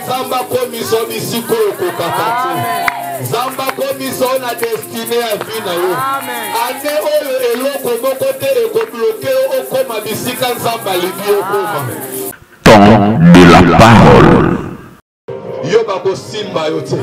Zamba komiso bisiko kokakati. Zamba komiso na destiné à vie na yo. Ane oyo eloko moko te ekobloke okoma bisika nzamba libi okoma. Temps de la parole. Yo bako simba yo te.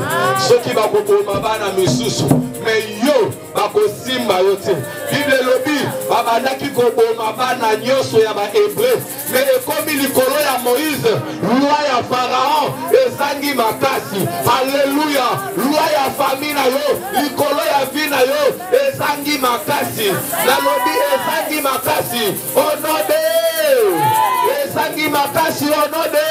Soki bako boma bana misusu. Mais yo bako simba yo te. Bible lobi babandaki ko boma bana nyoso ya ba hébreu. Mais ekomi likolo ya Moïse, loi ya Pharaon ezangi makasi. Alléluia. Loi ya famille na yo, likolo ya vie na yo ezangi makasi. Na lobi ezangi makasi. Onode. Ezangi makasi onode.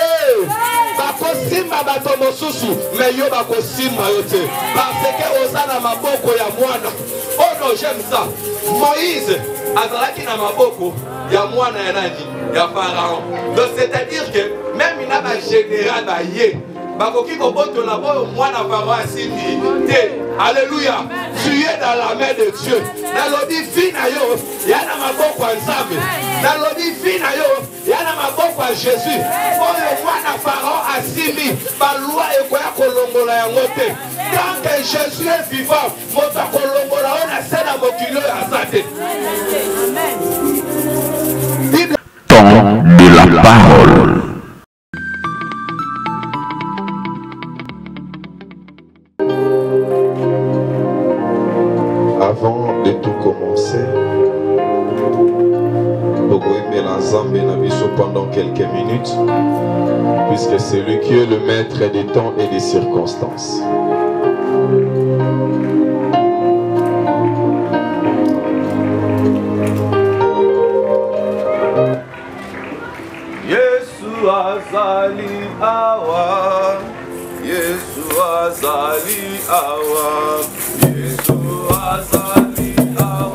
Bako simba bato mosusu, mais yo bako simba yo te. Parce que osana maboko ya mwana. Oh non, j'aime ça. Moïse azalaki na maboko ya mwana ya nani? Ya Pharaon. Donc c'est-à-dire que même il n'a pas général ba yé. Bakoki ko boto la bo mwana Pharaon asini te. Alléluia. Tu es dans la main de Dieu. Dans l'odi fina yo, yana maboko nzambe. Dans l'odi fina yo, yana maboko à Jésus. Oh le mwana Pharaon asimi ba loi ekoya kolongola yango te. Tant que Jésus est vivant, moto kolongola on a sena mokilo ya zate. Temps de la parole. Avant de tout commencer, nous allons pendant quelques minutes, puisque c'est lui qui est le maître des temps et des circonstances. Yesu azali awa, Yesu azali awa, Yesu azali awa.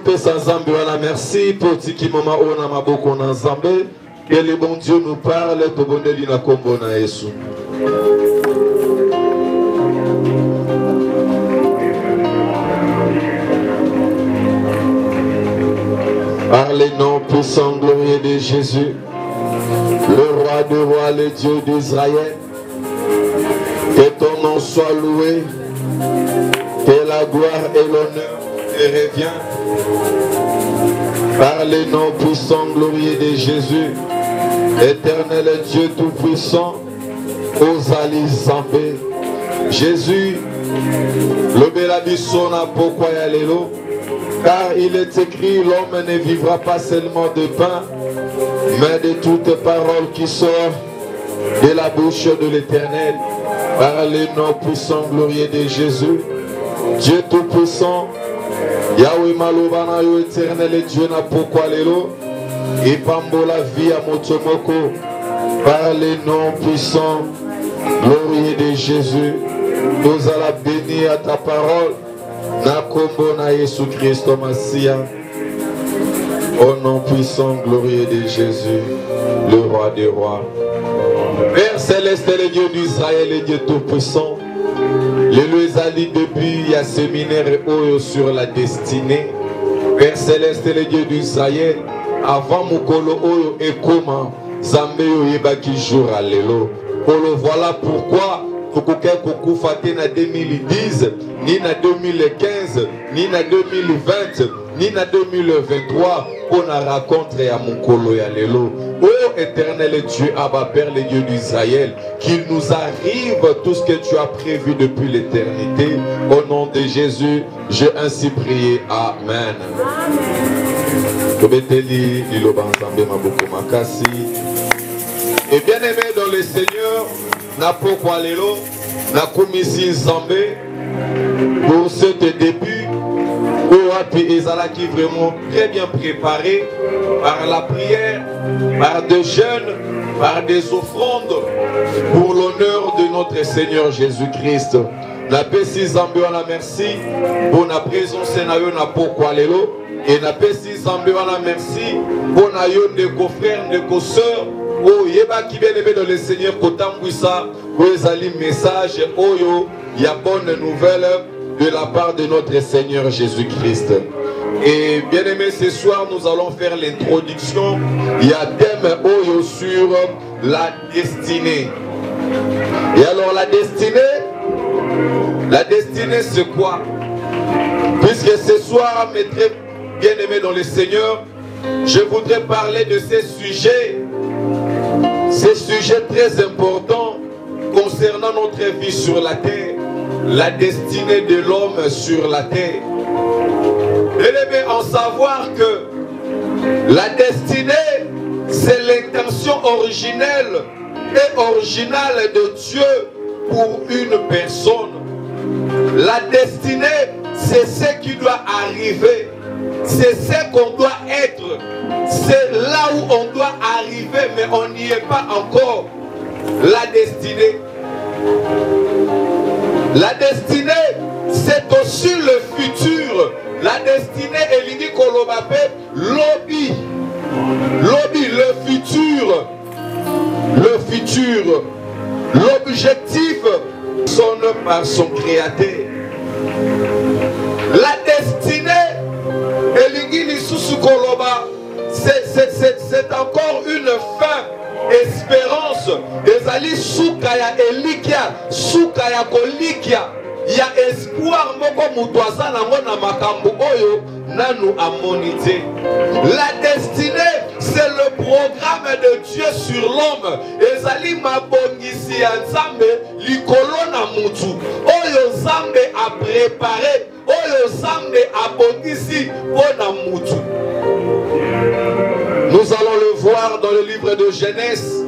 pesa Nzambe wana merci pour tiki mama ona maboko na Nzambe. Que le bon Dieu nous parle to bondeli na kombo na Yesu. Par les noms puissants glorieux de Jésus, le roi des rois, le Dieu d'Israël, que ton nom soit loué, que la gloire et l'honneur te reviennent. Par les noms puissants glorieux de Jésus, éternel Dieu tout-puissant, Ozali Zambé, Jésus, le Belabissona pourquoi y aller l'eau. Car il est écrit, l'homme ne vivra pas seulement de pain, mais de toute parole qui sort de la bouche de l'Éternel. Par les noms puissants glorieux de Jésus, Dieu tout-puissant, Yahweh Malobana, éternel Dieu n'a pourquoi l'élo, et Pambo la vie à Motomoko. Par les noms puissants glorieux de Jésus, nous allons bénir à ta parole. Na kombo na Yesu Christo Masia, au nom puissant glorieux de Jésus, le roi des rois. Père céleste, le Dieu d'Israël, le Dieu tout-puissant, le Louisali depuis il y a séminaire sur la destinée. Père céleste, le Dieu d'Israël, avant Mukolo Oyo et comment Zambéo Yebaki jour à l'élo. Voilà pourquoi Kokoke Kokufate na 2010, ni na 2015, ni na 2020, ni na 2023, on a rencontré à Mukolo ya Lelo. Ô éternel Dieu, Abba Père, le Dieu d'Israël, qu'il nous arrive tout ce que tu as prévu depuis l'éternité. Au nom de Jésus, j'ai ainsi prié. Amen. Et bien aimé dans le Seigneur, na pourquoi Lelo, na commission Zambé, pour ce début, où Ezala qui vraiment très bien préparé par la prière, par des jeûnes, par des offrandes, pour l'honneur de notre Seigneur Jésus-Christ. Na Pessi Zambé, on a merci pour la présence na pourquoi Lelo, et na Pessi Zambé, on a merci pour na yon de frères, de sœurs. Oh, yeba qui bien aimé dans le Seigneur, Kotambouissa, vous allez message, oh yo, il y a bonne nouvelle de la part de notre Seigneur Jésus-Christ. Et bien aimé, ce soir, nous allons faire l'introduction. Il y a thème oh yo sur la destinée. Et alors la destinée c'est quoi? Puisque ce soir, mes très bien aimés dans le Seigneur, je voudrais parler de ces sujets très importants concernant notre vie sur la terre, la destinée de l'homme sur la terre. Et bien en savoir que la destinée, c'est l'intention originelle et originale de Dieu pour une personne. La destinée, c'est ce qui doit arriver. C'est ce qu'on doit être. C'est là où on doit arriver, mais on n'y est pas encore. La destinée. La destinée, c'est aussi le futur. La destinée est l'indi Kolobape, lobby. Lobby, le futur. Le futur. L'objectif sonne par son créateur. La destinée, c'est encore une fin, espérance. Ezali soukaya elikia, soukaya kolikia. Il y a espoir moko mutoaza nango na makambo oyo nanu amonité. La destinée, c'est le programme de Dieu sur l'homme. Ezali mabongisi ya Nzambe likolo na mutu. Oyo Nzambe a préparé. Oyo Nzambe abongisi pona mutu. Nous allons le voir dans le livre de Genèse.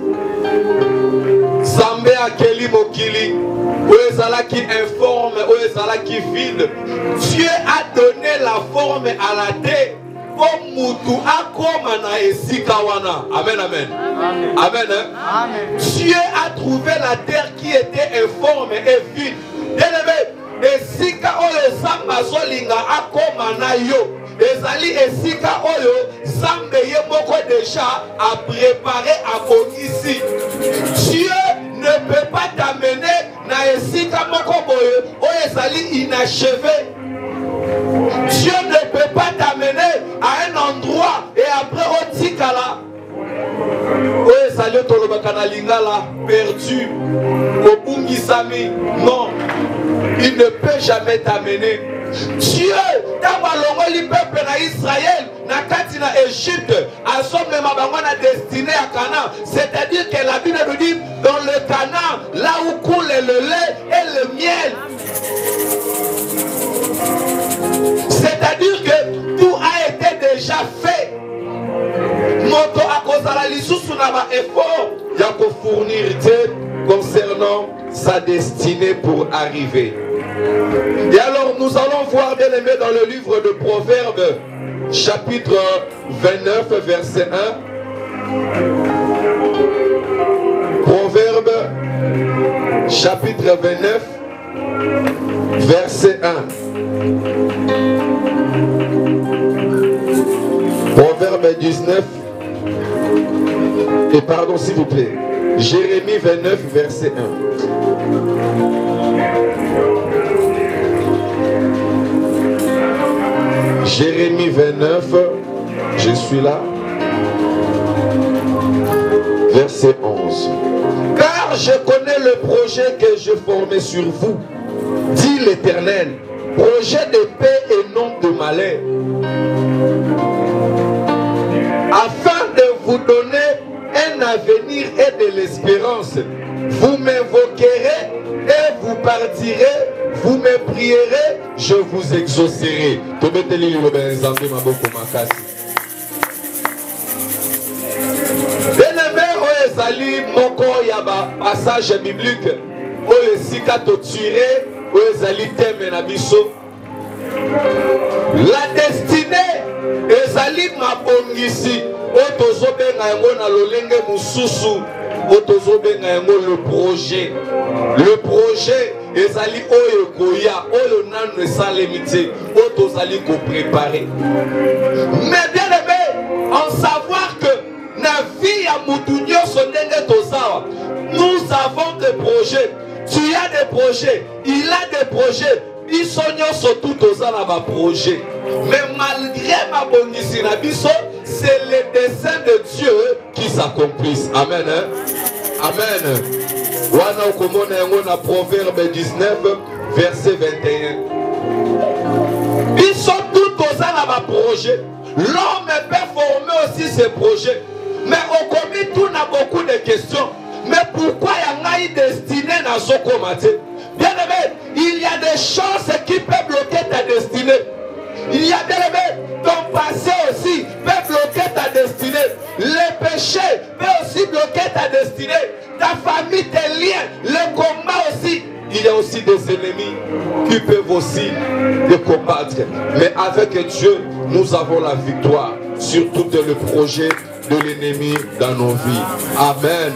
Nzambe akeli mokili. Oezala qui informe, Oezala qui vide. Dieu a donné la forme à la terre. Mutu akoma na esikawana. Amen, amen. Amen. Amen, hein? Amen. Dieu a trouvé la terre qui était informe et vide. Esika oyo Nzambe azolinga akoma na yo. ezali esika oyo Nzambe ye moko déjà a préparé à ici. Dieu ne peut pas t'amener na esika moko boyo oyo ezali inachevé. Dieu ne peut pas t'amener à un endroit et après au tikala oyo ezali tolobaka na lingala perdu obungisami. Non, il ne peut jamais t'amener. Dieu ntango alongoli peuple na Israël na kati na Égypte azomema bango na destinée à Canaan, c'est-à-dire que la Bible nous dit dans le Canaan là où coule le lait et le miel. C'est-à-dire que tout a été déjà fait. Moto akozala lisusu na ba effort ya ko fournir concernant sa destinée pour arriver. Et alors nous allons voir, bien aimé, dans le livre de Proverbes, chapitre 29, verset 1. Proverbes, chapitre 29, verset 1. Proverbe 19, et pardon s'il vous plaît, Jérémie 29, verset 1. Jérémie 29, je suis là, verset 11. Car je connais le projet que je formais sur vous, dit l'Éternel, projet de paix et non de malheur, afin de vous donner un avenir et de l'espérance. Vous m'invoquerez et vous partirez, vous me prierez, je vous exaucerai. Bien-aimé, ezali moko yaba passage biblique oyo esika totire oyo ezali teme na biso. La destinée ezali mabongisi oyo tozobenga yango na lolenge mususu oyo tozobenga yango le projet. Le projet ezali oyo koya oyo nanu esalemi te oyo tozali ko préparer. Mais bien aimé, en savoir que na vie ya mutu nyonso ndenge tozawa, nous avons des projets. Tu as des projets, il a des projets. Biso nyonso tout tozala ba projet. Mais malgré ma bongisi na biso, c'est le dessein de Dieu qui s'accomplisse. Amen. Hein? Amen. Wana okomona yango na Proverbe 19, verset 21. Biso tout tozala ba projet. L'homme peut former aussi ses projets. Mais au commis tout n'a beaucoup de questions. Mais pourquoi il y a une destinée dans ce comité? Bien aimé, il y a des choses qui peuvent bloquer ta destinée. Il y a, bien aimé, ton passé aussi peut bloquer ta destinée. Les péchés peuvent aussi bloquer ta destinée. Ta famille, tes liens, le combat aussi. Il y a aussi des ennemis qui peuvent aussi te combattre. Mais avec Dieu, nous avons la victoire sur tout le projet de l'ennemi dans nos vies. Amen.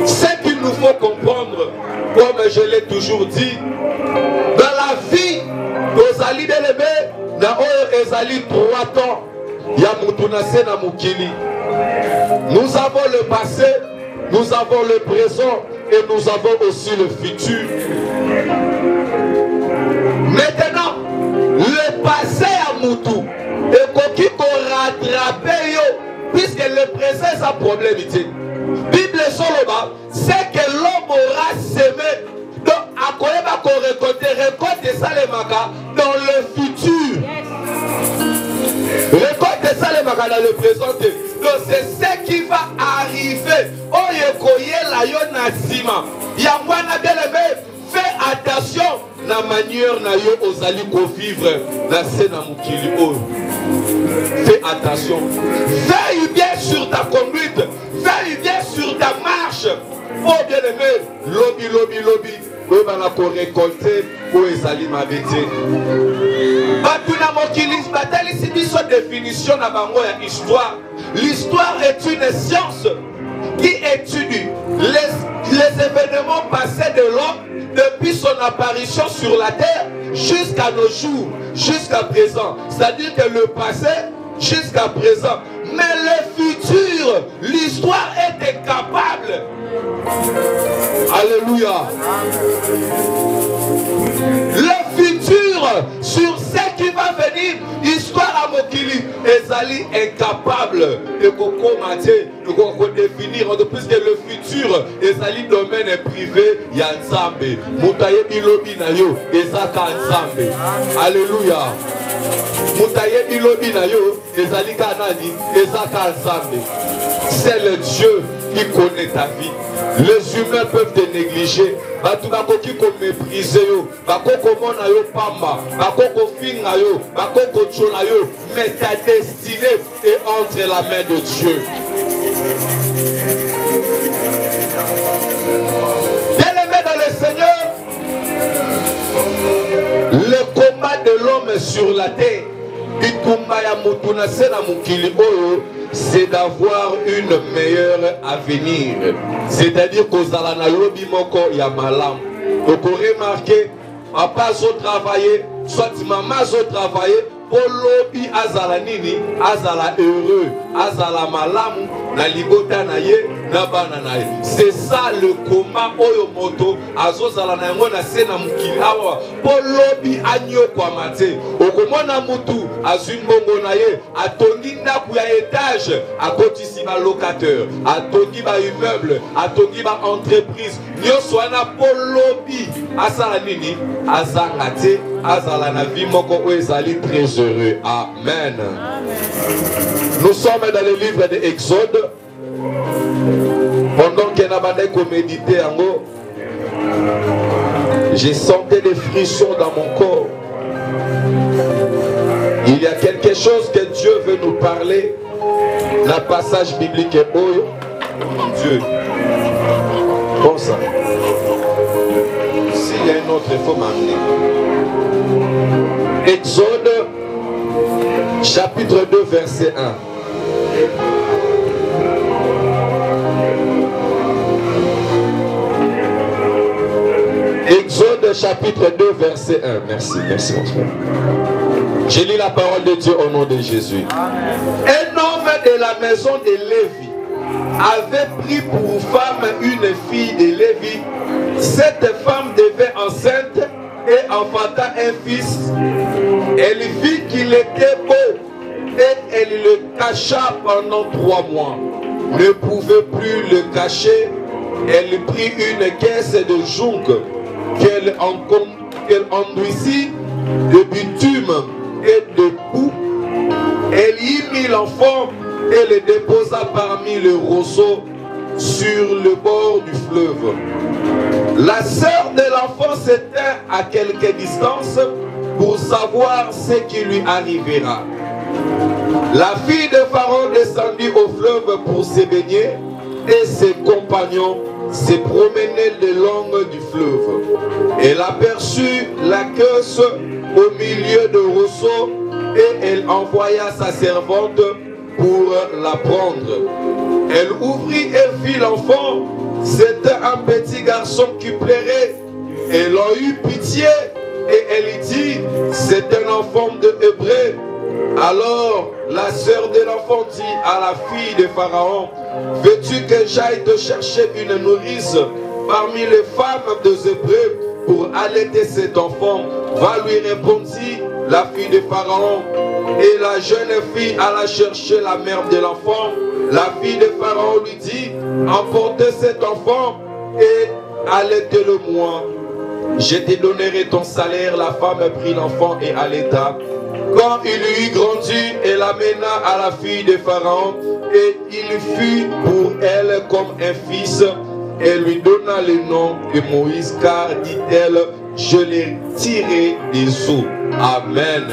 Ce qu'il nous faut comprendre, comme je l'ai toujours dit, dans la vie, nos alliés élevés, dans les alliés 3 temps, il y a Moutounase na Moukili. Nous avons le passé, nous avons le présent et nous avons aussi le futur. Maintenant, le passé à Moutou, et qui peut rattraper yo, puisque le présent est un problème. Bible Soloba, c'est que l'homme aura semé. Donc, à quoi il va récolter ça les magas dans le futur. Récolter ça les magas dans le présent. Donc, c'est ce qui va arriver. Oyekoye la yonasima. Yamwana bien aimé, fais attention la manière na yo ozali ko vivre na sena mukili o. Fais attention. Veille bien sur ta conduite. Veille bien sur ta marche. Oh bien aimé, lobby. Où va la récolter où ezali mabete. Batuna mokili batali si biso définition na bango ya histoire. L'histoire est une science qui étudie les événements passés de l'homme depuis son apparition sur la terre jusqu'à nos jours, jusqu'à présent. C'est-à-dire que le passé, jusqu'à présent. Mais le futur, l'histoire est incapable. Alléluia. Le futur, sur ce qui va venir, histoire à Mokili, Ezali incapable de définir, de plus que le futur, Ezali domaine privé, Yanzambe. Moutaye bilobi na yo, Ezaka Nzambe. Alléluia. Moutaye bilobi na yo, Ezali kanani, Ezaka Nzambe. C'est le Dieu qui connaît ta vie. Les humains peuvent te négliger. Batu bakoki ko mépriser yo, bakoko mona yo pamba, bakoko finga yo, bakoko chola yo, mais ta destinée est entre la main de Dieu. Bien-aimés dans le Seigneur, le combat de l'homme sur la terre, c'est d'avoir une meilleure avenir. C'est-à-dire qu'aux Alanalobi Moko Yamalam, vous pouvez remarquer, papa a travaillé, soit maman a travaillé, pour l'obi azala nini, azala heureux, azala malam, na ligota na ye, na bananaye. C'est ça le combat oyomoto, azozala na yango na sena mukilawa, pour l'obi agno kwa mate. Okomona mutu, azumbongo na ye, atongi ndaku ya étage, akotisi ba locateur, atongi ba immeuble, atongi ba entreprise. Nyoso ana pour l'obi, azala nini, azangate, azala na vie moko oezali très heureux. Amen. Nous sommes dans le livre de Exode. Pendant que nous médité en haut, j'ai senti des frissons dans mon corps. Il y a quelque chose que Dieu veut nous parler. Le passage biblique est beau. Dieu. Comme ça. S'il y a un autre, il faut m'amener. Exode chapitre 2 verset 1. Exode chapitre 2 verset 1. Merci, merci mon frère. Je lis la parole de Dieu au nom de Jésus. Un homme de la maison de Lévi avait pris pour femme une fille de Lévi. Cette femme devait enceinte et enfanta un fils. Elle vit qu'il était beau et elle le cacha pendant 3 mois. Ne pouvait plus le cacher. Elle prit une caisse de jonc qu'elle enduisit de bitume et de boue. Elle y mit l'enfant et le déposa parmi les roseaux sur le bord du fleuve. La sœur de l'enfant s'était à quelque distance pour savoir ce qui lui arrivera. La fille de Pharaon descendit au fleuve pour se baigner et ses compagnons se promenaient le long du fleuve. Elle aperçut la queue au milieu de roseaux et elle envoya sa servante pour la prendre. Elle ouvrit et vit l'enfant. C'était un petit garçon qui pleurait. Elle en eut pitié et elle dit, c'est un enfant de Hébreu. Alors la sœur de l'enfant dit à la fille de Pharaon, veux-tu que j'aille te chercher une nourrice parmi les femmes des Hébreux pour allaiter cet enfant? Va, lui répondit la fille de Pharaon. Et la jeune fille alla chercher la mère de l'enfant. La fille de Pharaon lui dit, emportez cet enfant et allaitez-le-moi. Je te donnerai ton salaire. La femme prit l'enfant et allaita. Quand il eut grandi, elle l'amena à la fille de Pharaon et il fut pour elle comme un fils. Elle lui donna le nom de Moïse car, dit-elle, je l'ai tiré des eaux. Amen.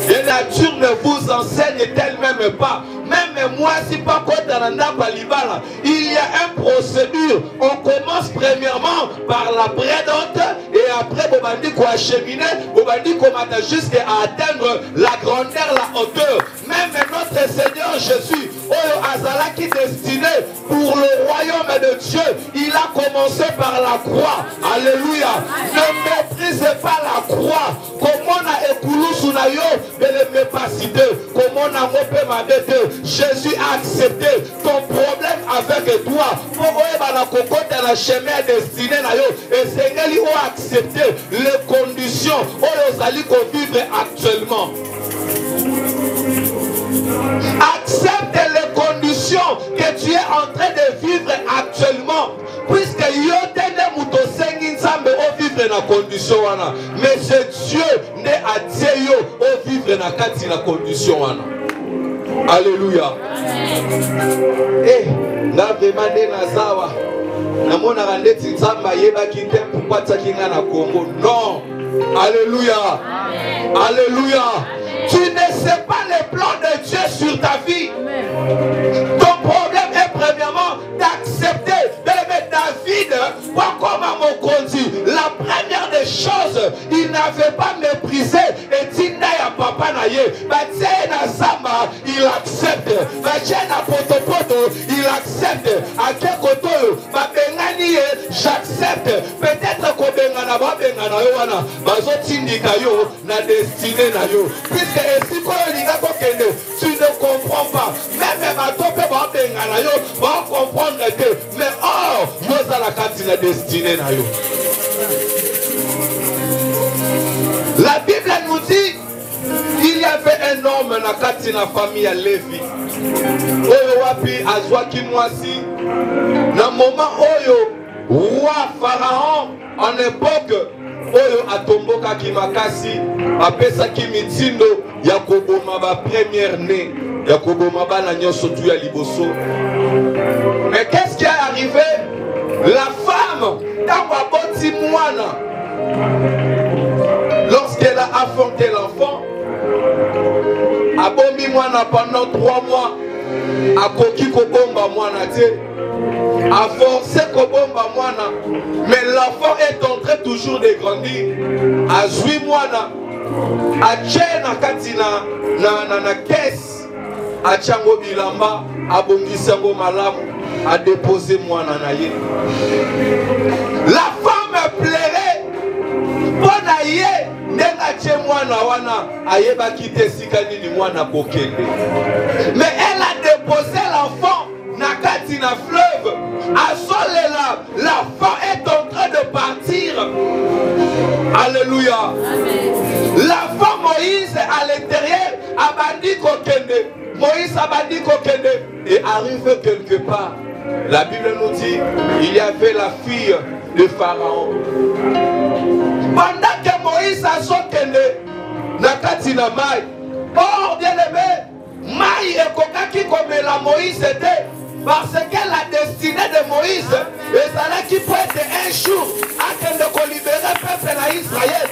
La nature ne vous enseigne elle-même pas. Même moi, si pas quoi dans la balibala, il il y a une procédure. On commence premièrement par la prédente et après, vous allez acheminer, vous allez commencer jusqu'à atteindre la grandeur, la hauteur. Même notre Seigneur Jésus, Azala qui est destiné pour le royaume de Dieu, il a commencé par la croix. Alléluia. Ne méprisez pas la croix. Comment on a écoulé sous naïo de ne me pas citer. Comment on a repé ma dette. Jésus a accepté ton problème avec toi. Pour la cocotte dans le chemin destiné naïo. Et Seigneur, il a accepté les conditions où nous allons vivre actuellement. Accepte les conditions que tu es en train de vivre actuellement. Puisque yo tene muto sengi nzambe o vivre na condition wana. Mais c'est Dieu ne a dit yo o vivre na kati na condition wana. Alléluia. Eh, na demande na zawa. Na mona randeti nzamba yeba kite pourquoi takinga na Congo. Non. Alléluia. Alléluia. Tu ne sais pas les plans de Dieu sur ta vie. Ton problème est premièrement d'accepter de le mettre David comme à mon conduit. La première des choses, il n'avait pas méprisé et dit à papa naye. Il accepte. Il accepte. À quel côté j'accepte. Peut-être qu'on na destinée na yo. Puisque tu ne comprends pas. Même ma tope va comprendre que mais oh, nous allons la destinée na yo. La Bible nous dit il y avait un homme na kati na famille à Lévi. Oyo wapi azwaki mwasi. Na moment oyo roi Pharaon en époque oyo atomboka ki makasi apesa ki mitindo ya koboma ba première né ya koboma bana nyonso tu ya liboso. Mais qu'est-ce qui est arrivé? La femme tango aboti mwana, lorsqu'elle a affronté l'enfant, abomi mwana pendant 3 mois, akoki kobomba mwana te, a forcé kobomba mwana, mais l'enfant est en train toujours de grandir. A joué mwana, a tché na kati na caisse, a tchango bilamba, a bongisango malamu, a déposé mwana na ye. La femme pleurait, bona ye, nenga tché mwana wana, ayeba kite sikani ni mwana kokende. Mais elle a déposé l'enfant na kati na fleuve. À Solela, l'enfant est en train de partir. Alléluia. L'enfant Moïse à l'intérieur a bandi kokende. Moïse a bandi kokende. Et arrive quelque part. La Bible nous dit il y avait la fille de Pharaon. Pendant que Moïse a sokende, nakati na mai. Oh bien aimé, mai et kokaki comme la Moïse était. Parce que la destinée de Moïse, et qui peut être un jour, afin de libérer le peuple d'Israël.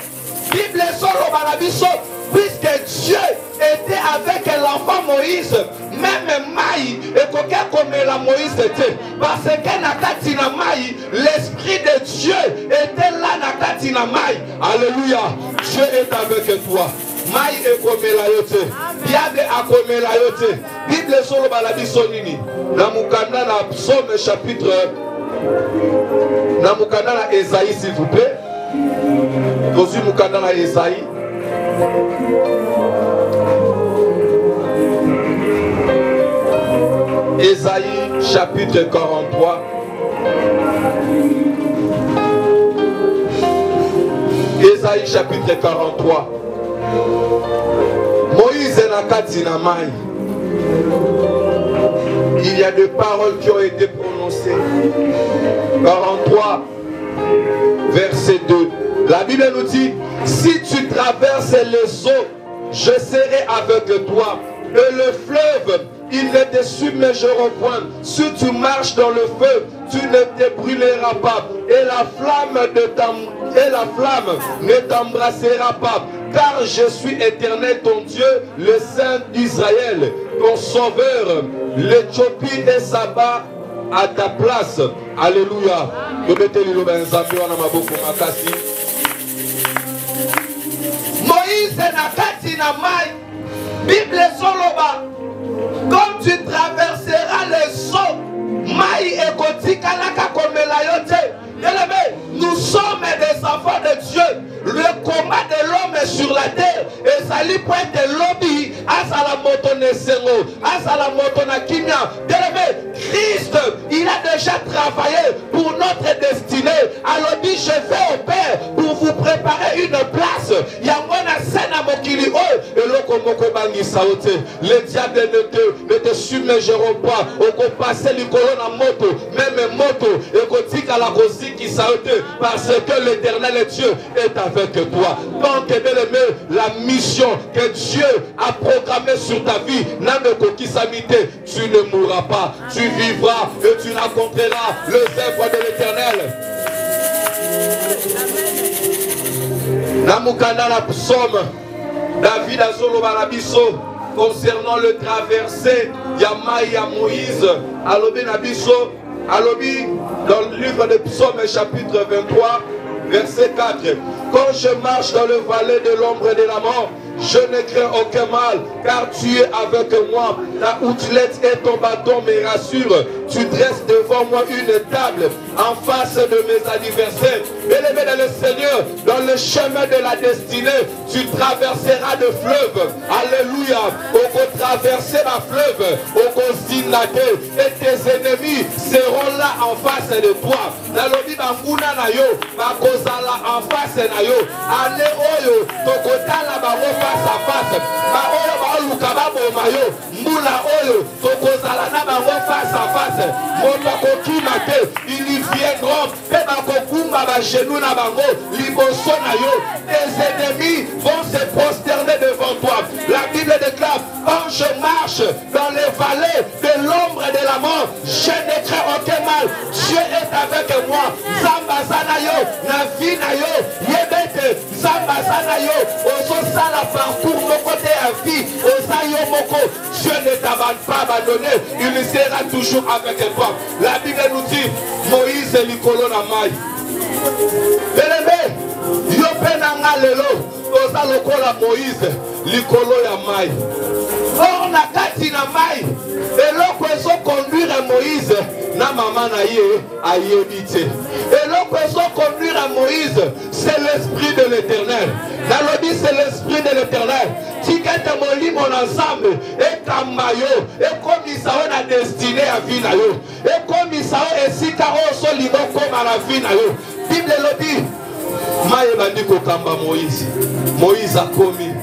Bible solo balabiso, puisque Dieu était avec l'enfant Moïse, même Maï, et quelqu'un comme la Moïse était. Parce que Nakatina Maï, l'Esprit de Dieu était là, Nakatina Maï. Alléluia. Dieu est avec toi. Maï est comme la yote. Biabe a comme la yote. Bible solo balabiso nini. Namukanda na Psaume chapitre. Namukanda na Esaïe s'il vous plaît. Tozu mukanda na Esaïe. Esaïe chapitre 43. Esaïe chapitre 43. Moïse n'a qu'à dinamai. Il y a des paroles qui ont été prononcées. 43, verset 2. La Bible nous dit, si tu traverses les eaux, je serai avec toi. Et le fleuve, il ne te submergera point. Si tu marches dans le feu, tu ne te brûleras pas. Et la flamme ne t'embrassera pas. Car je suis Éternel ton Dieu, le Saint d'Israël, ton Sauveur. L'Éthiopie et Saba à ta place. Alléluia. Moïse na kati na mai. Bible soloba. Quand tu traverseras les seaux, mai ekotika laka komela yote. Nous sommes des enfants de Dieu. Le combat de l'homme est sur la terre. Et ça lui peut être lobby. Asala moto nesengo. Asala moto na kimia. Christ, il a déjà travaillé pour notre destinée. Alors dit, je vais au Père pour vous préparer une place. Yamona sena mokili o. Et loko moko bangi saote. Les diables ne te submergeront pas. Oko passer l'icolo na moto. Même moto. Et kotika la rosi qui saote. Parce que l'Éternel Dieu est avec toi. Donc, bien aimé, la mission que Dieu a programmée sur ta vie, tu ne mourras pas, tu vivras et tu accompliras les œuvres de l'Éternel. Namukanda la psaume, David Azolo Barabiso, concernant le traversé, Yamaï à Moïse, Alobi Nabiso, Alobi, dans le livre de Psaumes, chapitre 23, verset 4. Quand je marche dans le vallée de l'ombre de la mort, je ne crains aucun mal, car tu es avec moi. Ta houlette et ton bâton me rassurent. Tu dresses devant moi une table en face de mes adversaires. Bien-aimé dans le Seigneur, dans le chemin de la destinée, tu traverseras de fleuves. Alléluia. Au traverser ma fleuve, au consignate, et tes ennemis seront là en face de toi. Nalobi banguna na yo, bakozala en face na yo. Ane oyo, tokotala bango face à face. Ba oyo ba luka ba bomayo, mbula oyo, tokozala na bango face à face. Moto kokimate, ils viendront, pe bakokumba ba genou na bango, liboso na yo. Tes ennemis vont se prosterner devant toi. La Bible déclare, quand je marche dans les vallées de l'ombre et de la mort, je ne crains aucun mal. Dieu est avec moi. Zamba Zanayo, na vie na yo, yebete, Zamba Zanayo, oso sala parcours mon côté à vie, osayo moko. Dieu ne t'abandonne pas abandonné, il sera toujours avec toi. La Bible nous dit, Moïse et Nicolo na mai. Bien-aimé, yo penanga lelo, osa lokola Moïse, Nicolo ya mai. Or na kati na mai, eloko ezo conduire Moïse na maman na ye ayebite. Eloko ezo conduire Moïse, c'est l'esprit de l'Éternel. Nalobi c'est l'esprit de l'Éternel. Tikete molimo na nzambe ekamayo ekomisa o na destinée ya vie na yo. Ekomisa o esika o so lingo koma na vie na yo. Bible lobi maye bandi kokamba Moïse. Moïse akomi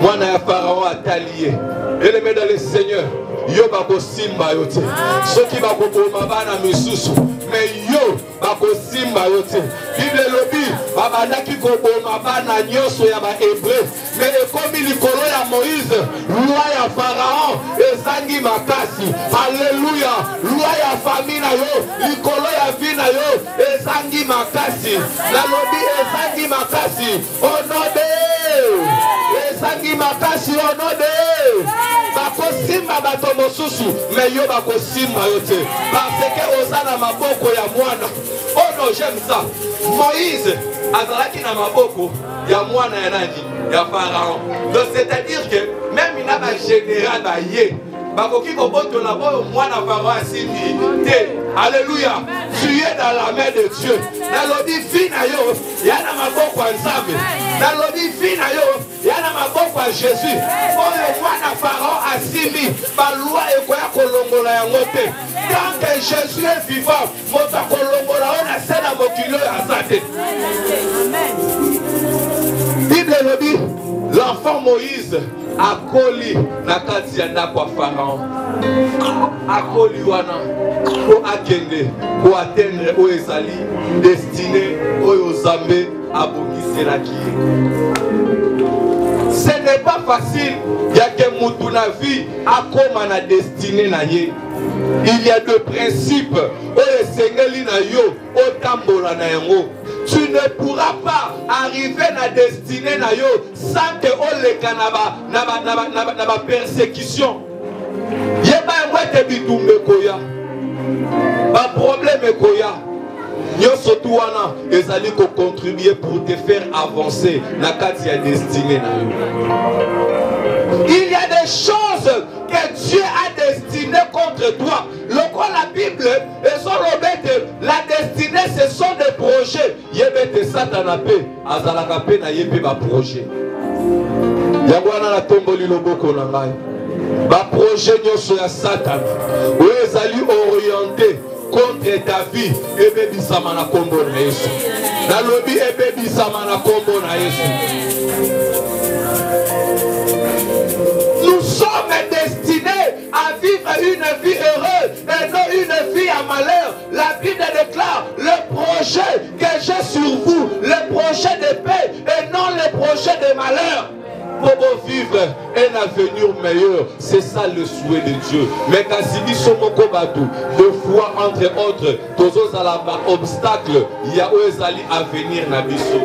mwana ya Pharaon atalié. Bien-aimé dans le Seigneur, yo bako simba yote. Soki bako boma bana misusu, mais yo bako simba yote. Bible lobi babandaki ko boma bana nyoso ya ba hébreu, mais ekomi likolo ya Moïse, loi ya Pharaon ezangi makasi. Alléluia. Loi ya famille na yo, likolo ya vie na yo ezangi makasi. La lobi ezangi makasi. Onode ezangi makasi onode. Bakosimba bato mosusu, mais yo bakosimba yote. Parce que osana maboko ya mwana. Oh non, j'aime ça. Moïse azalaki na maboko ya mwana ya nani? Ya Pharaon. Donc c'est-à-dire que même il n'a pas général ba ye. Bakoki koboto la boyo mwana Pharaon asimi te. Alléluia. Tu es dans la main de Dieu. Nalobi fina yo, yana maboko ya Nzambe. Nalobi fina yo, yana maboko ya Jésus. Oyo mwana Pharaon asimi, ba loi ekoya kolongola yango te. Tant que Jésus est vivant, moto kolongola ona sena mokilo ya zate. Bible lobi, l'enfant Moïse akoli na kati ya ndako ya Pharaon. Akoli wana ko akende ko atteindre o ezali destiné oyo Nzambe abongiselaki. Ce n'est pas facile ya ke mutu na vie akoma na destiné na ye. Il y a deux principes oyo esengeli na yo otambola na yango. Tu ne pourras pas arriver à la destinée na yo sans que on le kanaba na ba persécution. Yeba mwete bitumbe koya. Ba problème ekoya. Nyonso tu wana ezali ko contribuer pour te faire avancer na kati ya destinée na yo. Il y a des choses que Dieu a destinées contre toi. Lorsque la Bible est la destinée, ce sont des projets. Yebete Satan pe azalaka pe na yebe ba projet. Yangwana na tomboli loboko na ngai. Ba projet nyonso ya Satan. Oyo ezali orienté contre ta vie, ebe bisama na kombo na Yesu. Na lobi ebe bisama na kombo na Yesu. Nous sommes destinés à vivre une vie heureuse et non une vie à malheur. La Bible déclare le projet que j'ai sur vous, le projet de paix et non le projet de malheur. Pour vivre un avenir meilleur, c'est ça le souhait de Dieu. Mais quand il dit deux fois entre autres, tous les obstacles, il y a un avenir nabiso.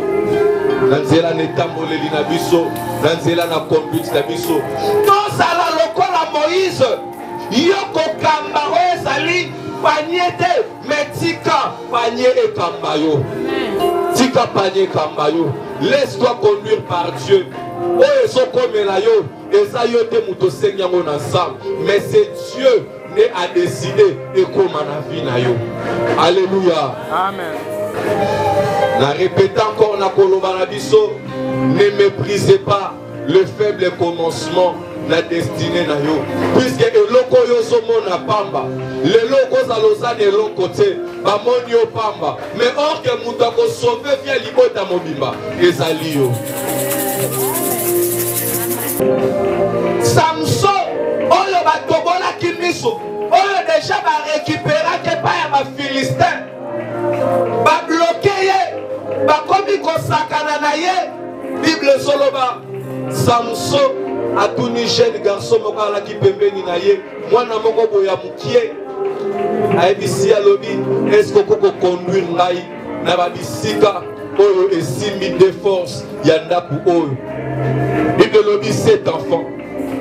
Nanzela netamboleli nabiso, nanzela na conduite nabiso. Tous ala lokola Moïse, yoko kamba ezali panier te, mais tika panier et kambayo. Tika panier kambayo. Laisse-toi conduire par Dieu. Mais c'est Dieu qui a décidé et comment la vie na yo. Alléluia. Amen. La répétant encore na kolobana biso, ne méprisez pas le faible commencement, la destinée na yo. Puisque eloko yo somo na pamba, le loko za lozane eloko te, ba moni yo pamba. Mais or que muta ko sauver via libota mobimba, ezali yo. Samson, oyo batobola kimiso, oyo déjà ba récupérer que pas ma Philistin, ba bloquer ye, ba komi kosakana na ye. Bible soloba, Samson a tout ni jeune garçon moko ala ki pembeni na ye, mwana moko boya mukie, aebisi alobi, est-ce que koko conduire ngai na ba bisika oyo esimbi de force yanda ku oyo. Bible lobby 7 enfants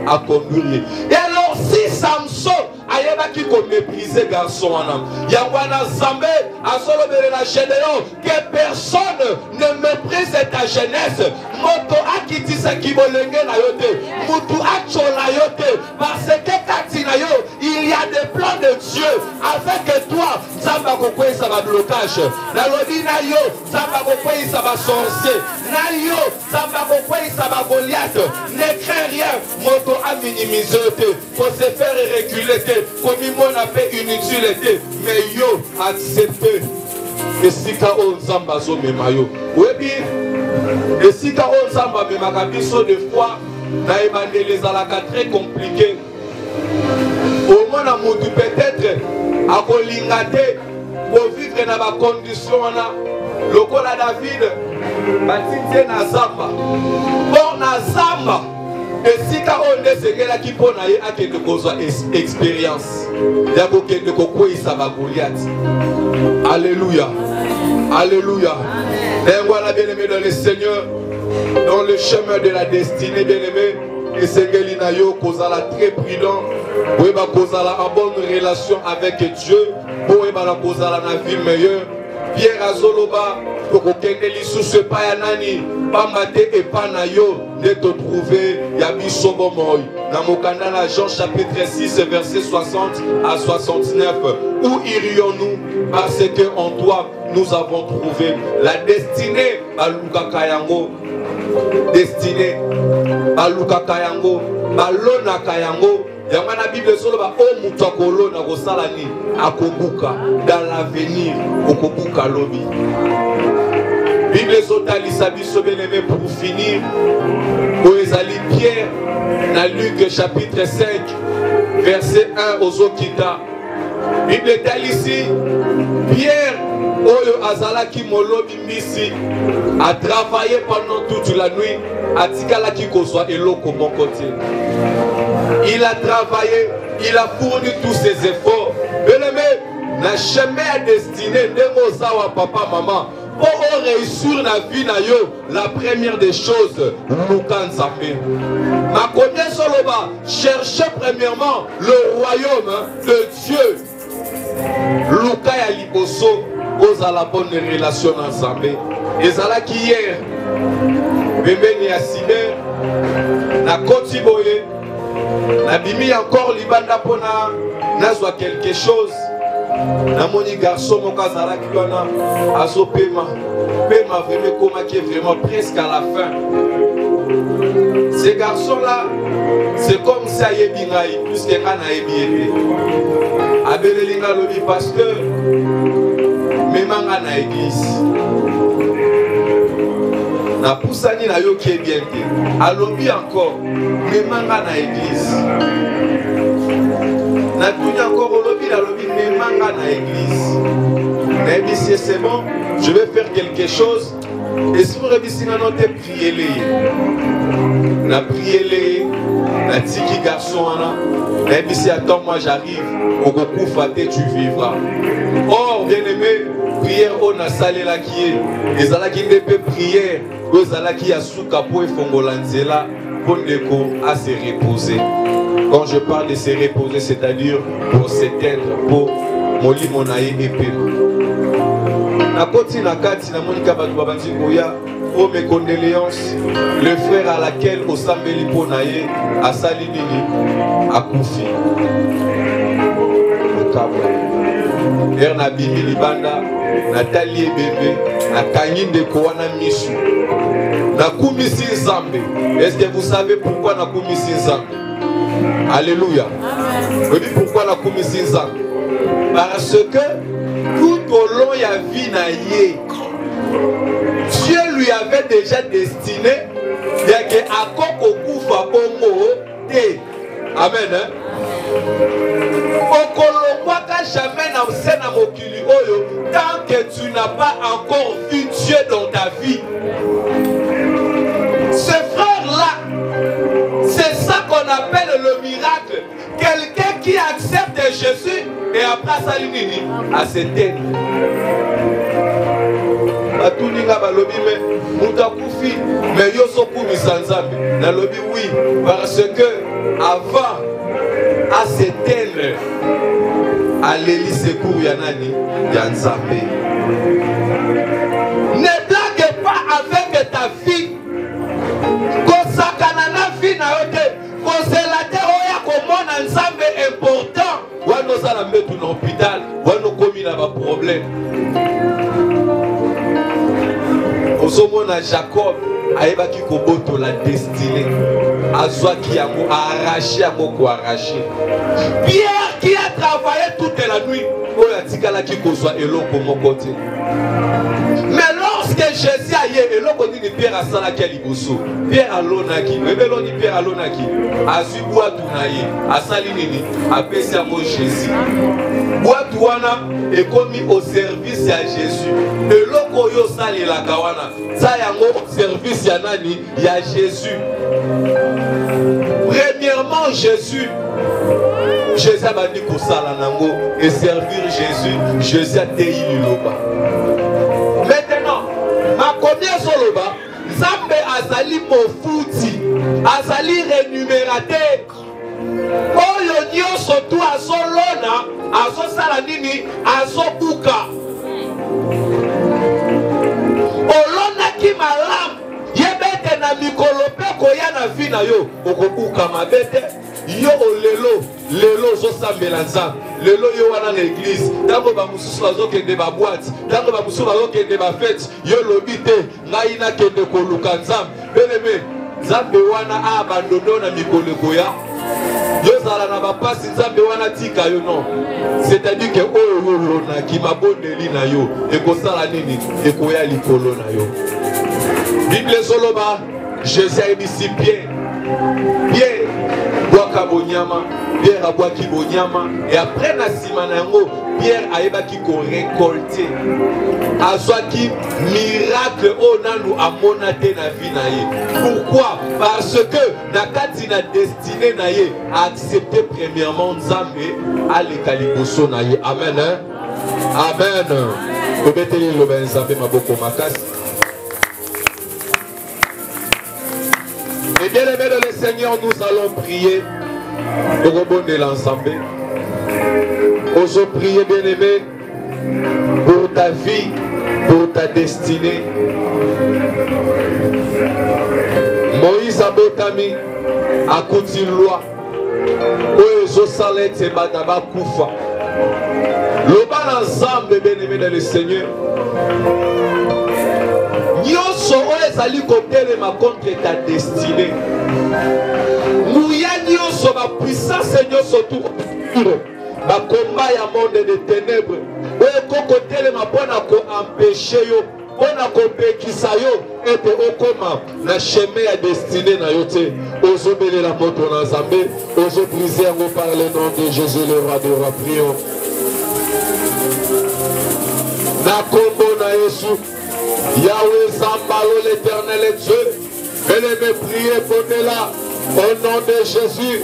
à conduire. Et alors si Samson ayeba qui ko mépriser garçon en âme, yangwana zambe a solo de la génération que personne ne méprise ta jeunesse. Moto akitisa kibolenge na yote, mutu achola yote, parce que katina yo, il y a des plans de Dieu avec toi. Zamba kokwe ça va blocage. Na lodi na yo, zamba kokwe ça va sorcier. Na yo, zamba kokwe ça va Goliath. Ne crains rien, moto a minimisé te, faut se faire reculer te, comme il a fait inutilité, mais yo accepté. Et si ka on zamba zo memayo. Webi, et si ka on zamba memaka biso de fois, na ebandele zalaka très compliqué. Au moins na mutu peut-être à kolingate pour vivre dans ma condition là. Lokola David, batite na zamba. Bon na zamba. Et si ka on desengela ki pona ye akende kozwa expérience. Yako kende kokwe isa ba Goliath. Alléluia. Alléluia. Et voilà bien-aimé dans le Seigneur, dans le chemin de la destinée, bien-aimé, et Seigneur Nayo, kozala très prudent, pour kozala en bonne relation avec Dieu, pour kozala na vie meilleure. Pierre Azoloba, pour que lisusu pa ya nani, pambate et panayo, de te trouver yabiso bomoy. Dans Mokanda la Jean chapitre 6 verset 60 à 69. Où irions-nous? Parce que en toi nous avons trouvé la destinée à Luka Kayango. Destinée à Luka Kayango, Balona Kayango. Yamana Bible soloba o mutakolo na rosalani akobuka dans l'avenir okobuka lobi. Bible sotalisa biso bien-aimé pour finir. Oezali Pierre na Luc chapitre 5 verset 1 aux Okita. Bible est ici. Pierre oyo azalaki molobi misi a travaillé pendant toute la nuit atikalaki kozwa eloko mon côté. Il a travaillé, il a fourni tous ses efforts. Bien-aimé, na chemin à destinée de Mosawa papa maman pour réussir la vie na yo, la première des choses Lukanzambe. Ma connaissance soloba, cherchez premièrement le royaume de Dieu luka ya liboso ozala bonne relation ensemble. Ezalaki hier pembeni ya Sider na koti boye nabimi encore libanda pona nazwa quelque chose. Namoni garçon moko azalaki wana azopema pema vraiment komaki vraiment presque à la fin. Ces garçons là c'est comme ça yebi ngai plus que nga na yebi ete abeleli nga lobi parce que memanga na église na pusani na yo qui est bien te alobi encore memanga na église na tuni encore olobi na lobi memanga na église na yebi si c'est bon je vais faire quelque chose et si vous réussissez à noter priez-les na priez-les na tiki garçon na yebi si attends moi j'arrive au Goku Faté tu vivras. Or bien aimé prière on a salé la qui est ezalaki ndepe prière ozalaki ya suka po efongola nzela pour ndeko à se reposer. Quand je parle de se reposer, c'est-à-dire pour s'éteindre, pour molimo na ye epema. Na koti na kati na monika batu babanzi koya oh mes condoléances le frère à laquelle osambeli po na ye asali nini akufi. Er na bimi libanda natali ebebe na kanyi ndeko wana misu na kumisi nzambe. Est-ce que vous savez pourquoi na kumisi nzambe? Alléluia. Vous dites pourquoi la kumisi nzambe? Parce que tout au long de la vie na ye Dieu lui avait déjà destiné que akoko kufa bongo te. Amen. Hein? Okolokwaka jamais na msena mokili oyo tant que tu n'as pas encore vu Dieu dans ta vie. Ce frère-là, c'est ça qu'on appelle le miracle. Quelqu'un qui accepte Jésus et après ça l'inini à s'éteindre. Batuninga balobi me mutakufi mais yoso kumisa nzambe. Na lobi oui parce que avant à s'éteindre à l'élise secours ya nani ya nzambe. Ne blague pas avec ta fille. Kosakana na vie na yote. Koselater oya komona nzambe important. Wano sala mbetu na hôpital, wano komi na ba problème. Osomona Jacob aebaki koboto la destinée. Azwaki yango arraché yango ko arraché. Pierre qui a travaillé toute la nuit, oya tikalaki kozwa eloko moko te. Mais lorsque Jésus a yé, eloko nini Pierre a salaki liboso. Pierre alonaki, rebeloni Pierre alonaki. Azui boatu na ye, asali nini, apesi yango Jésus. Boatu wana ekomi au service ya Jésus. Eloko yo sali la kawana, sa yango au service ya nani, ya Jésus. Premièrement Jésus. Jésus a dit ko sala nango et servir Jésus. Jésus a tei liloba. Maintenant, ma combien soloba, Zambe azali mofuti, azali rémunérateur. Oyo nyonso tu azolona, azosala nini, azobuka. Olona ki malam, yebete na mikolo pe koya na vi na yo, okobuka mabete. Yo lelo, lelo zo sambela nzambe. Lelo yo wana na église. Tango ba mususu bazokende ba boîte, tango ba mususu bazokende ba fête, yo lobi te ngai na kende koluka nzambe. Beleme, nzambe wana abandono na mikolo koya. Yo zala na ba pasi nzambe wana tika yo non. C'est-à-dire que oyo yo na ki mabondeli na yo, ekosala nini? Ekoya likolo na yo. Bible soloba, Jésus a ici bien. Bien. Pierre a boaki bonyama et après na simana yango Pierre a ebaki ko récolter azwaki miracle onanu amona te na vie na ye. Pourquoi? Parce que na kati na destinée na ye a accepté premièrement Nzambe à l'écaliboso na ye. Amen. Hein? Amen. Kobeteli lo ben Nzambe maboko makasi. Et bien aimé de le Seigneur, nous allons prier. Pour rebondir l'ensemble. Ose prier, bien-aimé, pour ta vie, pour ta destinée. Moïse abotami akuti loi oyo ezosala ete bato bakufa. Loba na Nzambe, bien-aimé dans le Seigneur, nyonso oyo ezali kotelema contre ta destinée, nguya nyonso bapuissance nyonso tu bakomba ya monde de ténèbres oyo kokotelema mpona koempêche yo, mpona kopekisa yo ete okoma na chemin ya destinée na yo te. Ozobelela moto na Nzambe, ozobrise yango par le nom de Jésus le roi de roi. Prions. Na kombo na Yesu, Yahweh Zambalo l'éternel Dieu, bien-aimé, priez pour là au nom de Jésus.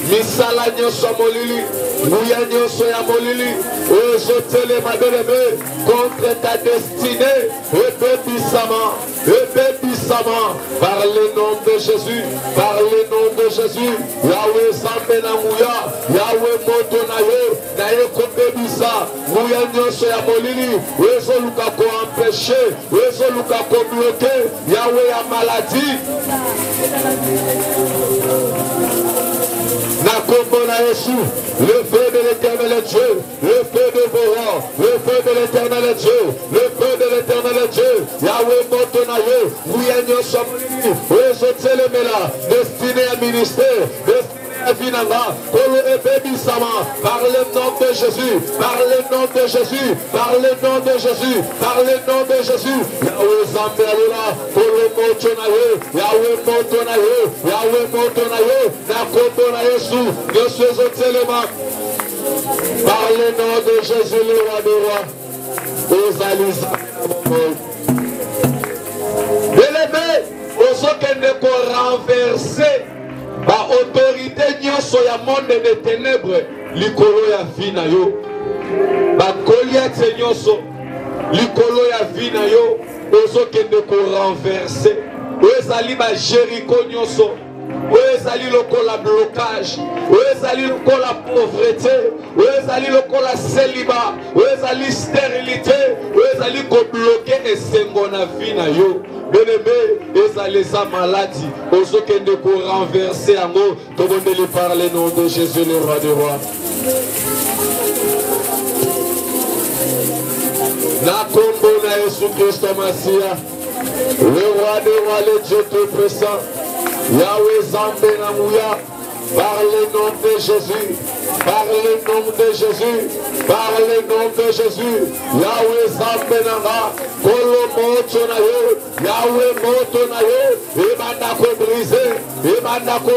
Misala nyonso molili, nguya nyonso ya molili, ozotelema bien-aimé contre ta destinée, ebebisama, par le nom de Jésus, par le nom de Jésus. Yahweh Zambe na nguya, Yahweh moto na yo, na ye kobebisa, nguya nyonso ya molili, ezoluka ko empêcher, ezoluka ko bloquer, Yahweh ya maladie. Na kombo na Yesu, le feu de l'éternel Dieu, le feu de Boran, le feu de l'éternel Dieu, le feu de l'éternel Dieu, Yahweh moto na yo, nguya nyonso molili, ezotelemela, destiné à ministère, destiné à vinanga, kolo ebebisama, par le nom de Jésus, par le nom de Jésus, par le nom de Jésus, par le nom de Jésus. Yahweh Zambe alula, kolo moto na yo, Yahweh moto na yo, Yahweh moto na yo, na kombo na Yesu, nyonso ezotelema, par le nom de Jésus le roi de roi, ozali Zambe. Bien-aimé, ozokende ko renverser ba autorité nyonso ya monde de ténèbres likolo ya vie na yo, ba Goliath nyonso likolo ya vie na yo, ozokende ko renverser. Ezali ba Jéricho nyonso, ezali lokola blocage, ezali lokola pauvreté, ezali lokola célibat, ezali stérilité, ezali ko bloquer esengo na vie na yo. Bien-aimé, ezali sa maladie, ozokende ko renverser yango, tobondeli par le nom de Jésus le roi des rois. Na kombo na Yesu Christ Masia, le roi des rois, le Dieu tout-puissant, Yahweh Zambe Namouya, par le nom de Jésus, par le nom de Jésus, par le nom de Jésus, Yahweh Zambe Nama, Kolo Moto na yo, Yahweh Moto na yo, Ebanda ko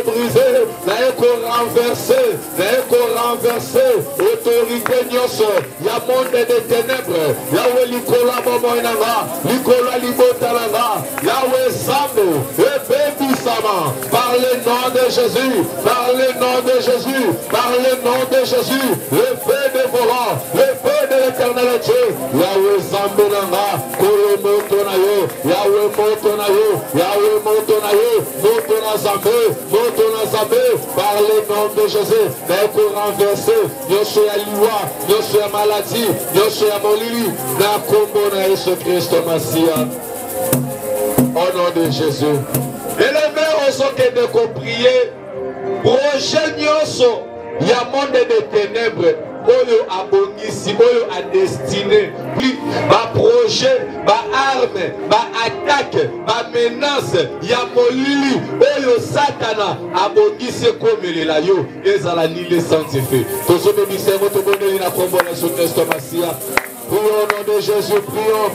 briser, na eko renverser, autorité nyonso, ya monde de ténèbres, Yahweh likola momo inanga, likola libota nanga, Yahweh Zambe, ebebisama, par le nom de Jésus, par le nom de Jésus, par le nom de Jésus, le feu dévorant, le feu de l'éternel Dieu, Yahweh Zambe nanga, Kolo moto na yo, Yahweh moto na yo, Yahweh moto na yo, moto na Zambe, par le nom de Jésus, na eko renverser, nyonso ya liwa, nyonso ya maladie, nyonso ya molili, na kombo na Yesu Christ Masia, au nom de Jésus. Et les mains ozokende ko prier, projet nyonso ya monde de ténèbres, oyo abongisi, oyo a destiné, ba projet, ba arme, ba attaque, ba menace, ya molili, oyo Satana abongisi komelela yo, ezala nile sanctifié. Tozo bebise moto boneli na kombo na Jésus Christ Masia. Prions au nom de Jésus, prions.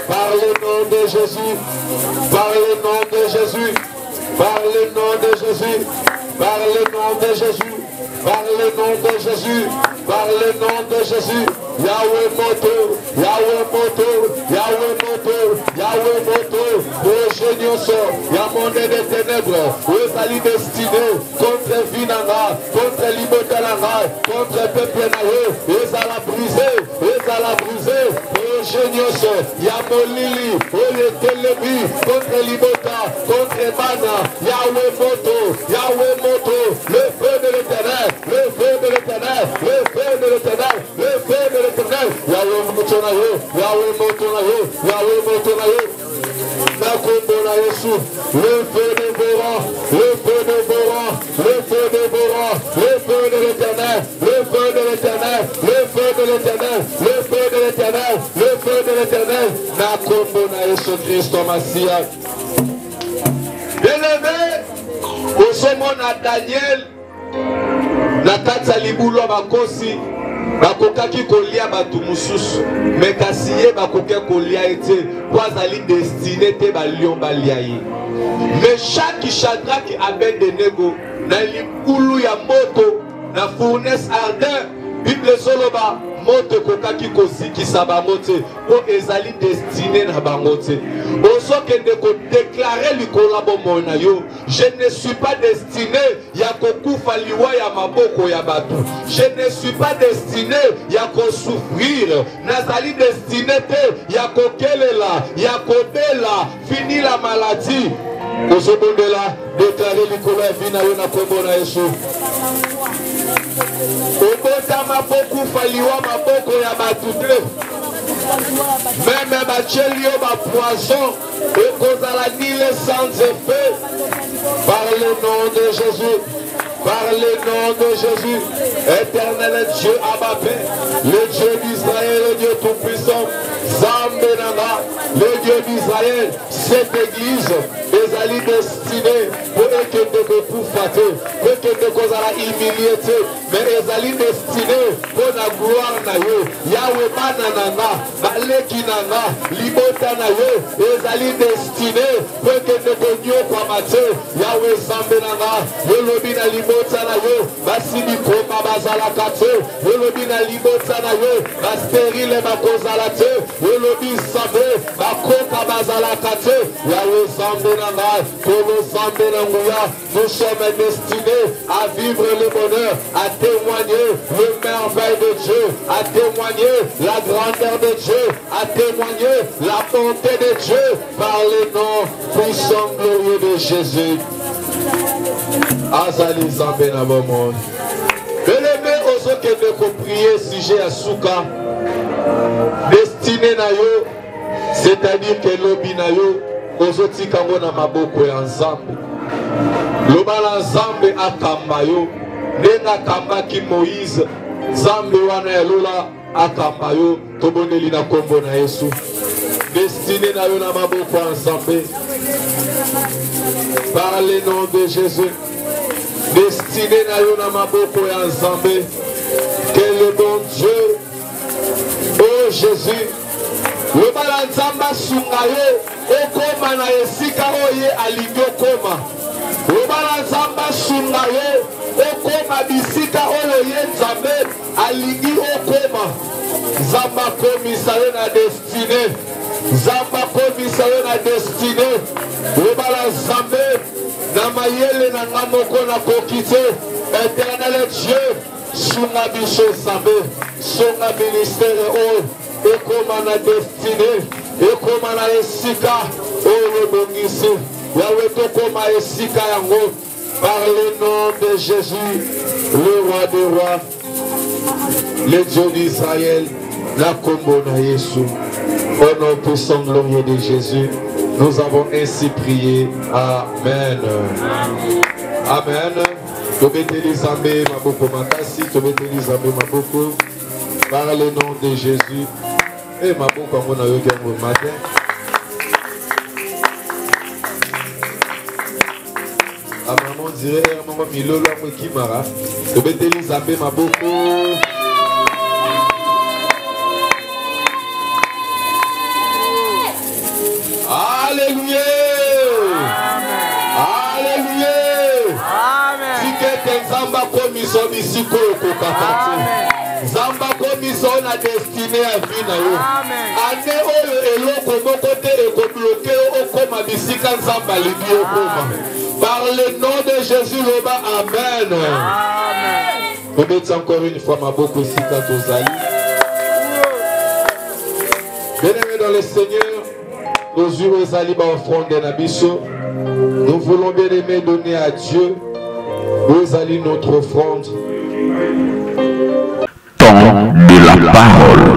Par le nom de Jésus, par le nom de Jésus, par le nom de Jésus, par le nom de Jésus, par le nom de Jésus, par le nom de Jésus, Yahweh moto, Yahweh moto, Yahweh moto, Yahweh moto, projet nyonso, ya monde de ténèbres, ezali destiné contre Vinanga, contre Libotalanga, contre peuple na yo, ezala brisé, projet nyonso, ya molili, oyo telebi, contre Libota, contre Bana, Yahweh moto, le feu de l'éternel, combo na Yesu. Le feu dévorant, le feu dévorant, le feu dévorant, le feu de l'Éternel, le feu de l'Éternel, le feu de l'Éternel, le feu de l'Éternel, le feu de l'Éternel. Na combo na Yesu Christo Masia. Bien-aimé, au sommet na Daniel, na kati ya libulu ya bakosi, bakokaki kolia batu mususu, me kasi ye bakoki kolia ete po azali destiné te balion balia ye. Meshaki, Shadraki, Abednego na libulu ya moto na fournaise ardeur, Bible soloba moto kokaki kozikisa bango te po ezali destiné na bango te. Ozokende ko déclarer likolo bomoi na yo, je ne suis pas destiné ya kokufa liwa ya maboko ya bato. Je ne suis pas destiné ya kosouffrir. Nazali destiné te ya kokelela, ya kobela, fini la maladie. Ozobondela déclarer likolo ya vie na yo na kombo na Yesu. Obota maboko faliwa maboko ya batute. Même bachelio ba poison et kozala nile sans effet. Par le nom de Jésus. Par le nom de Jésus. Éternel Dieu Abba, le Dieu d'Israël, le Dieu tout-puissant. Zambenanga, le Dieu d'Israël, cette église ezali destinée pour que de koufaté, pour que de kozala humilié, mais ezali destinée pour la gloire na yo. Yahweh banananga, baleki nanga, libota na yo, ezali destinée pour que de konyo kwa mate. Yahweh zambenanga, yolobi na libota na yo, basini koma bazala kate, yolobi na libota na yo, basterile bakozala te. Yolobi sambe, bakoka bazala kate, Yahweh zambenanga, kolo zambenanguya. Nous sommes destinés à vivre le bonheur, à témoigner le merveille de Dieu, à témoigner la grandeur de Dieu, à témoigner la bonté de Dieu par le nom puissant glorieux de Jésus. Azali zambenabomon. Bien-aimé, osoke de prier sujet à Souka. Destiné na yo, c'est-à-dire que lobi na yo, ozoti kango na maboko ya Nzambe. Loba la Nzambe akamba yo, nenga kamba ki Moïse, Nzambe wana ya lola akamba yo, toboneli na kombo na Yesu. Destiné na yo na maboko ya Nzambe. Par le nom de Jésus. Destiné na yo na maboko ya Nzambe. Que le bon Dieu, oh Jésus, le balanzamba sungayo, okoma na esika oye alingo koma. Le balanzamba sungayo, okoma bisika oye Nzambe alingi okoma. Zamba komisayo na destiné. Zamba komisayo na destiné. Le balanzambe na mayele na ngamoko na kokite. Éternel Dieu, sunga biso Nzambe, sunga ministère o. Ekoma na destiné, ekoma na esika, oh le bongisi, Yahweh tokoma esika yango, par le nom de Jésus, le roi des rois, le Dieu d'Israël, la kombo na Yesu, au nom puissant glorieux de Jésus, nous avons ainsi prié. Amen. Amen. Tobeteli Nzambe maboko makasi, tobeteli Nzambe maboko, par le nom de Jésus. Et ma boucle comme on a eu le matin. À maman dirait, maman Milolo, moi qui mara. Je vais te lisaber ma boucle. Alléluia. Alléluia. Amen. Si quelqu'un zamba comme ils sont ici, Zamba komiso na destiné à vie na yo. Ane oyo eloko moko te ekobloke okoma bisika Nzamba libi okoma. Par le nom de Jésus loba amen. Amen. Remettez encore une fois ma boko sika tozali. Bien-aimés dans le Seigneur, nos yeux ezali ba offrande na biso. Nous voulons bien aimer donner à Dieu. Ezali notre offrande. Temps de la parole.